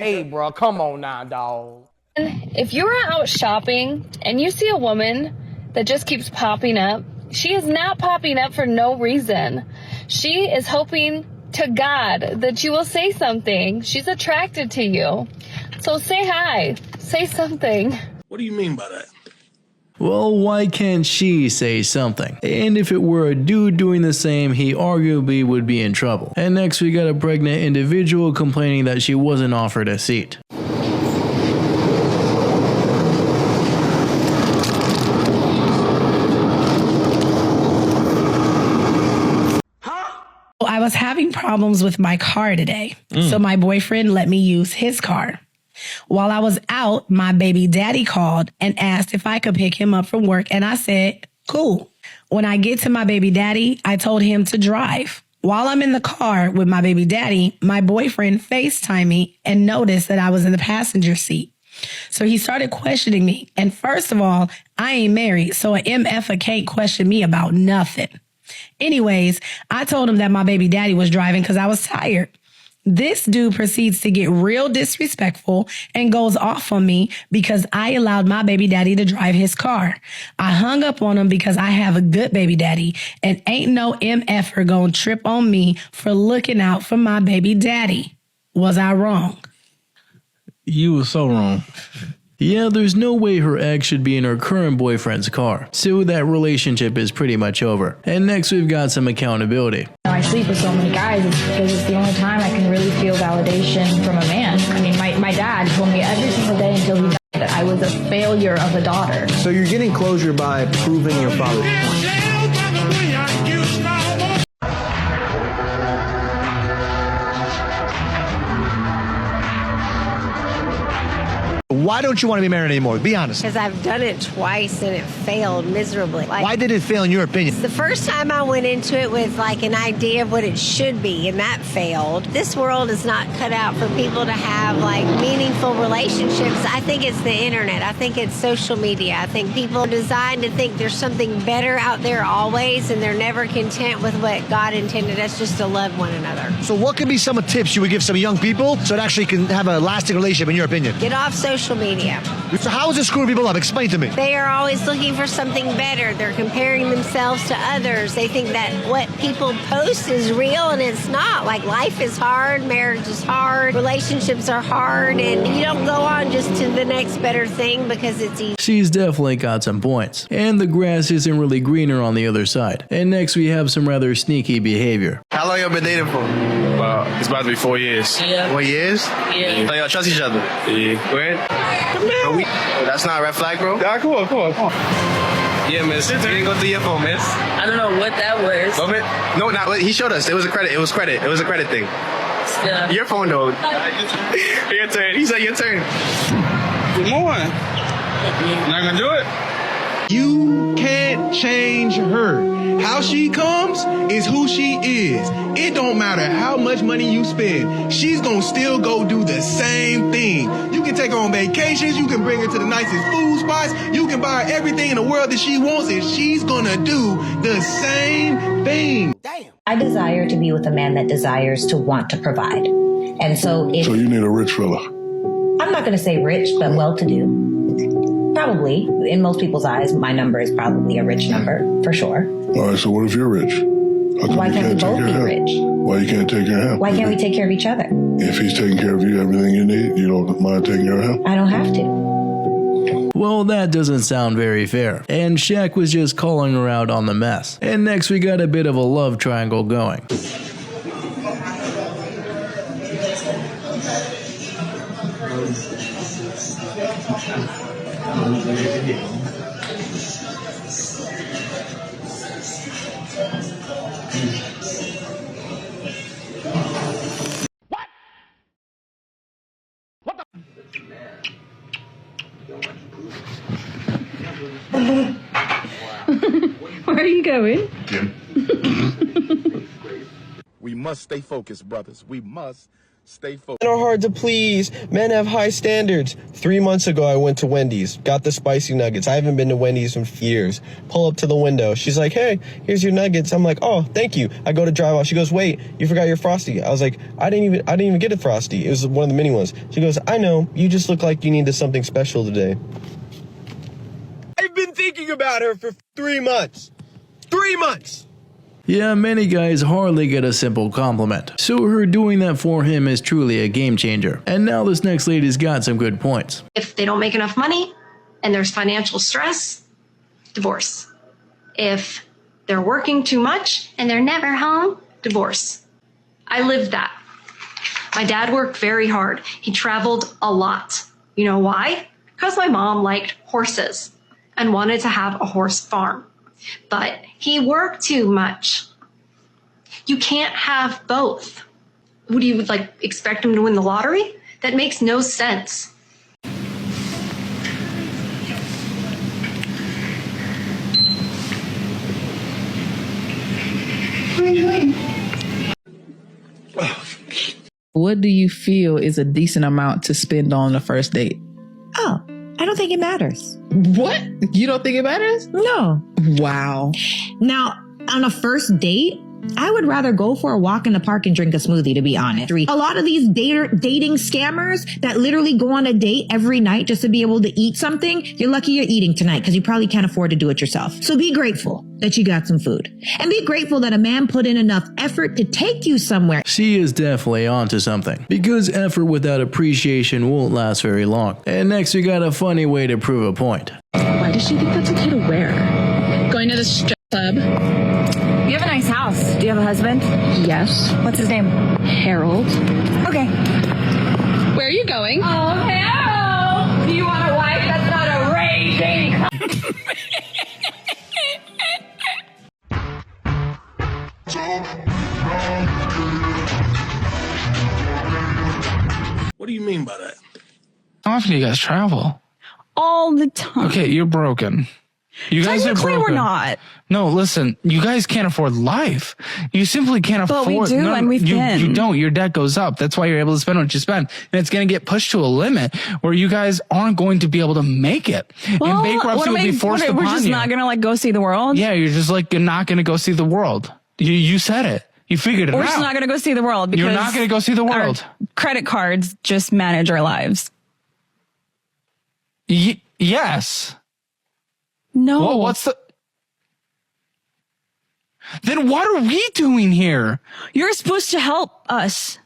Hey, bro, come on now, dog. If you are out shopping and you see a woman that just keeps popping up, she is not popping up for no reason. She is hoping to God that you will say something. She's attracted to you. So say hi. Say something. What do you mean by that? Well, why can't she say something? And if it were a dude doing the same, he arguably would be in trouble. And next we got a pregnant individual complaining that she wasn't offered a seat. I was having problems with my car today, so my boyfriend let me use his car. While I was out, my baby daddy called and asked if I could pick him up from work, and I said, cool. When I get to my baby daddy, I told him to drive. While I'm in the car with my baby daddy, my boyfriend FaceTimed me and noticed that I was in the passenger seat. So he started questioning me. And first of all, I ain't married, so an MF can't question me about nothing. Anyways, I told him that my baby daddy was driving because I was tired. This dude proceeds to get real disrespectful and goes off on me because I allowed my baby daddy to drive his car. I hung up on him because I have a good baby daddy and ain't no MFer gonna trip on me for looking out for my baby daddy. Was I wrong? You were so wrong. Yeah, there's no way her ex should be in her current boyfriend's car, so that relationship is pretty much over. And next we've got some accountability. I sleep with so many guys because it's the only time I can really feel validation from a man. I mean, my dad told me every single day until he died that I was a failure of a daughter. So you're getting closure by proving your father's point. Why don't you want to be married anymore? Be honest. Because I've done it twice and it failed miserably. Why did it fail in your opinion? The first time I went into it with like an idea of what it should be, and that failed. This world is not cut out for people to have like meaningful relationships. I think it's the internet. I think it's social media. I think people are designed to think there's something better out there always, and they're never content with what God intended us, just to love one another. So what could be some tips you would give some young people so it actually can have a lasting relationship in your opinion? Get off social media. So how is it screwing people up? Explain to me. They are always looking for something better. They're comparing themselves to others. They think that what people post is real, and it's not. Like, life is hard, marriage is hard, relationships are hard, and you don't go on just to the next better thing because it's easy. She's definitely got some points. And the grass isn't really greener on the other side. And next we have some rather sneaky behavior. How long y'all been dating for? It's about to be 4 years. Yeah. 4 years? Yeah. So y'all trust each other? Yeah. Weird? That's not a red flag, bro? Yeah, come on. Yeah, miss. You didn't go through your phone, miss. I don't know what that was. No, not. He showed us. It was a credit. It was a credit thing. Yeah. Your phone, though. Your turn. He said your turn. Come on. Not gonna do it? You can't change her. How she comes is who she is. It don't matter how much money you spend. She's gonna still go do the same thing. You can take her on vacations. You can bring her to the nicest food spots. You can buy her everything in the world that she wants, and she's gonna do the same thing. Damn. I desire to be with a man that desires to want to provide. And so So you need a rich fella. I'm not going to say rich, but well-to-do. Probably, in most people's eyes, my number is probably a rich number, for sure. All right, so what if you're rich? How come Why can't we both be rich? Why you can't take care of him? Why can't we take care of each other? If he's taking care of you, everything you need, you don't mind taking care of him? I don't have to. Well, that doesn't sound very fair. And Shaq was just calling her out on the mess. And next we got a bit of a love triangle going. Where are you going? We must stay focused, brothers. We must Stay focused. Men are hard to please. Men have high standards. 3 months ago, I went to Wendy's, got the spicy nuggets. I haven't been to Wendy's in years. Pull up to the window. She's like, hey, here's your nuggets. I'm like, oh, thank you. I go to drive off. She goes, wait, you forgot your Frosty. I was like, I didn't even get a Frosty. It was one of the mini ones. She goes, I know. You just look like you needed something special today. I've been thinking about her for 3 months. 3 months. Yeah, many guys hardly get a simple compliment, so her doing that for him is truly a game changer. And now this next lady's got some good points. If they don't make enough money and there's financial stress, divorce. If they're working too much and they're never home, divorce. I lived that. My dad worked very hard. He traveled a lot. You know why? Because my mom liked horses and wanted to have a horse farm. But he worked too much. You can't have both. Would you expect him to win the lottery? That makes no sense. What do you feel is a decent amount to spend on the first date? Oh, I don't think it matters. What? You don't think it matters? No. Wow. Now, on a first date, I would rather go for a walk in the park and drink a smoothie, to be honest. A lot of these dating scammers that literally go on a date every night just to be able to eat something, you're lucky you're eating tonight because you probably can't afford to do it yourself. So be grateful that you got some food. And be grateful that a man put in enough effort to take you somewhere. She is definitely onto something, because effort without appreciation won't last very long. And next we got a funny way to prove a point. Why does she think that's okay to wear? Going to the strip club. You have a nice house. Do you have a husband? Yes. What's his name? Harold. Okay. Where are you going? Oh, Harold! Do you want a wife that's not a raging? What do you mean by that? How often do you guys travel? All the time. Okay, you're broken. You guys are broken. We're not. No, listen, you guys can't afford life. You simply can't afford. But we do, and we've been. You don't. Your debt goes up. That's why you're able to spend what you spend. And it's going to get pushed to a limit where you guys aren't going to be able to make it. Well, and bankruptcy will be forced upon you. We're just not going to go see the world? Yeah, you're just not going to go see the world. You said it. You figured it out. We're just not going to go see the world because you're not going to go see the world. Our credit cards just manage our lives. Yes. No. Well, what's the... Then what are we doing here? You're supposed to help us.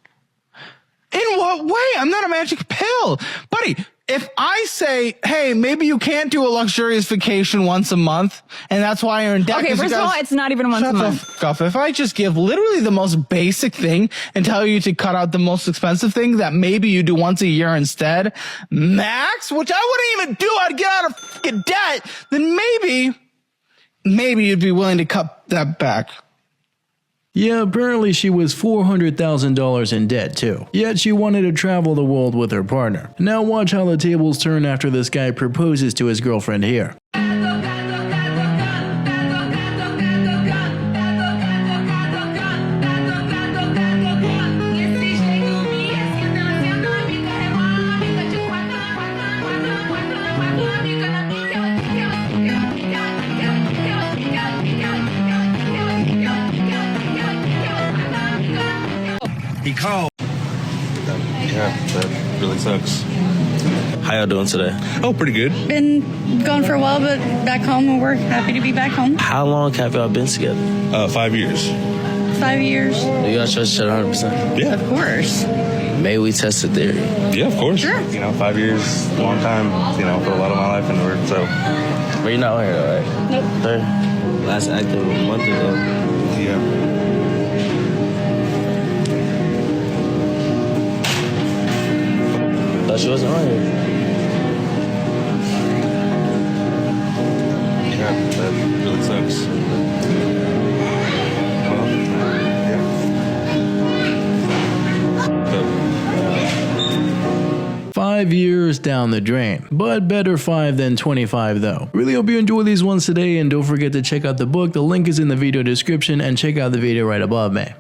In what way? I'm not a magic pill. Buddy, if I say, hey, maybe you can't do a luxurious vacation once a month, and that's why you're in debt. Okay, first of all, it's not even once a month. Shut the fuck up. If I just give literally the most basic thing and tell you to cut out the most expensive thing that maybe you do once a year instead, max, which I wouldn't even do, I'd get out of fucking debt, then maybe you'd be willing to cut that back. Yeah, apparently she was $400,000 in debt too. Yet she wanted to travel the world with her partner. Now watch how the tables turn after this guy proposes to his girlfriend here. He called. Yeah, that really sucks. How y'all doing today? Oh, pretty good. Been gone for a while, but back home and we're happy to be back home. How long have y'all been together? 5 years. 5 years. Do y'all trust each other 100%? Yeah. Of course. May we test the theory? Yeah, of course. Sure. 5 years, a long time, put a lot of my life into it, so. But you're not on here, though, right? Nope. Hey. Last active a month ago. Yeah. Thought she wasn't on here. Yeah, that really sucks. Well, yeah. 5 years down the drain, but better 5 than 25 though. Really hope you enjoy these ones today, and don't forget to check out the book. The link is in the video description, and check out the video right above me.